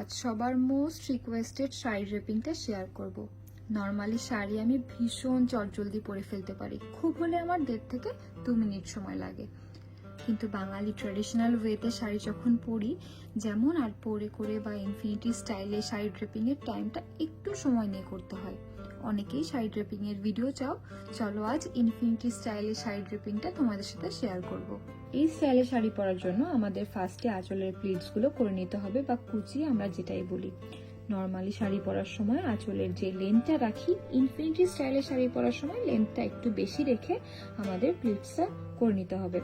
আজ সবার most requested sari ড্রেপিংটা share করব। নর্মালি শাড়ি আমি ভীষণ চটজলদি পরে ফেলতে পারি, খুব হলে আমার 1.5 থেকে 2 মিনিট সময় লাগে। কিন্তু বাঙালি ট্র্যাডিশনাল ওয়েতে শাড়ি যখন পরি, যেমন আর পরে করে বা ইনফিনিটি স্টাইলে শাড়ি ড্রেপিং এর টাইমটা একটু সময় নিয়ে করতে হয়। অনেকেই শাড়ি ড্রেপিং এর ভিডিও চাও, চলো আজ ইনফিনিটি স্টাইলে শাড়ি ড্রেপিংটা তোমাদের সাথে শেয়ার করব। এই স্টাইলে শাড়ি পরার জন্য আমাদের ফার্স্টে আঁচলের প্লিটস গুলো করে নিতে হবে, বা কুচি আমরা যেটাই বলি। নর্মালি শাড়ি পরার সময় আঁচলের যে লেন্থটা রাখি, ইনফিনিটি স্টাইলে শাড়ি পরার সময় লেন্থটা একটু বেশি রেখে আমাদের প্লিটসটা করে নিতে হবে।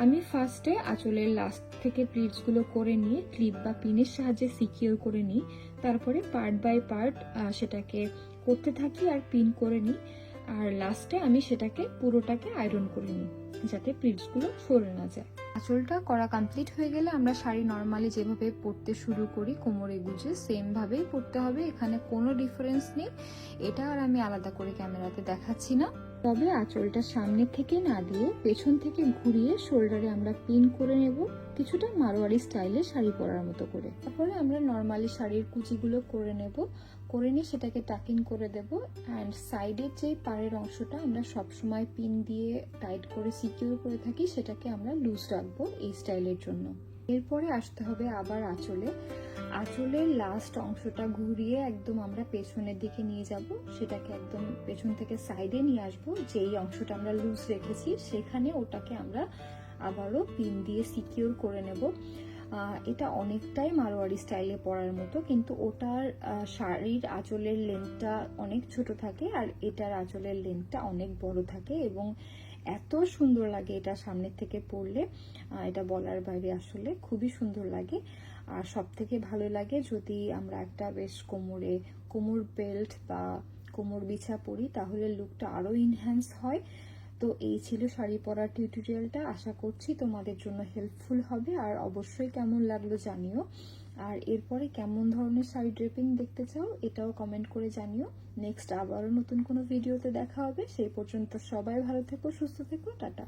আমি ফার্স্টে আঁচলের লাস্ট থেকে প্লিটস গুলো করে নিয়ে ক্লিপ বা পিনের সাহায্যে সিকিউর করে নিই। তারপরে পার্ট বাই পার্ট সেটাকে করতে থাকি আর পিন করে নিই। আর লাস্টে আমি সেটাকে পুরোটাকে আয়রন করে নিই, যাতে প্লিটস গুলো সরে না যায়। আঁচলটা করা কমপ্লিট হয়ে গেলে আমরা শাড়ি নর্মালি যেভাবে পরতে শুরু করি কোমরে গুজে, সেম ভাবেই পরতে হবে। এখানে কোনো ডিফারেন্স নেই। এটা আর আমি আলাদা করে ক্যামেরাতে দেখাচ্ছি না। তবে আঁচলটা সামনে থেকে না দিয়ে পেছন থেকে ঘুরিয়ে শোল্ডারে আমরা পিন করে নেব, কিছুটা মারোয়ারি স্টাইলে শাড়ি পরার মতো করে। তারপরে আমরা নর্মালি শাড়ির কুচিগুলো করে নেব, করে নিয়ে সেটাকে টাকিং করে দেব। অ্যান্ড সাইডের যে পাড়ের অংশটা আমরা সবসময় পিন দিয়ে টাইট করে সিকিউর করে থাকি, সেটাকে আমরা লুজ রাখবো এই স্টাইলের জন্য। এরপরে আসতে হবে আবার আঁচলের লাস্ট অংশটা ঘুরিয়ে একদম আমরা পেছনের দিকে নিয়ে যাব, সেটাকে একদম পেছন থেকে সাইডে নিয়ে আসবো। যেই অংশটা আমরা লুজ রেখেছি সেখানে ওটাকে আমরা আবারও পিন দিয়ে সিকিউর করে নেব। এটা অনেকটাই মারোয়ারি স্টাইলে পরার মতো, কিন্তু ওটার শাড়ির আঁচলের লেন্থটা অনেক ছোট থাকে আর এটার আঁচলের লেন্থটা অনেক বড় থাকে, এবং এত সুন্দর লাগে এটা সামনের থেকে পরলে, এটা বলার বাইরে। আসলে খুবই সুন্দর লাগে। আর সব থেকে ভালো লাগে যদি আমরা একটা বেশ কোমর বেল্ট বা কোমর বিছা পরি, তাহলে লুকটা আরো ইনহ্যান্স হয়। তো এই ছিল শাড়ি পরার টিউটোরিয়ালটা। আশা করছি তোমাদের জন্য হেল্পফুল হবে, আর অবশ্যই কেমন লাগলো জানিও। আর এরপরে কেমন ধরনের শাড়ি ড্রেপিং দেখতে চাও এটাও কমেন্ট করে জানিও। নেক্সট আবারও নতুন কোনো ভিডিওতে দেখা হবে। সেই পর্যন্ত সবাই ভালো থেকো, সুস্থ থেকো, টাটা।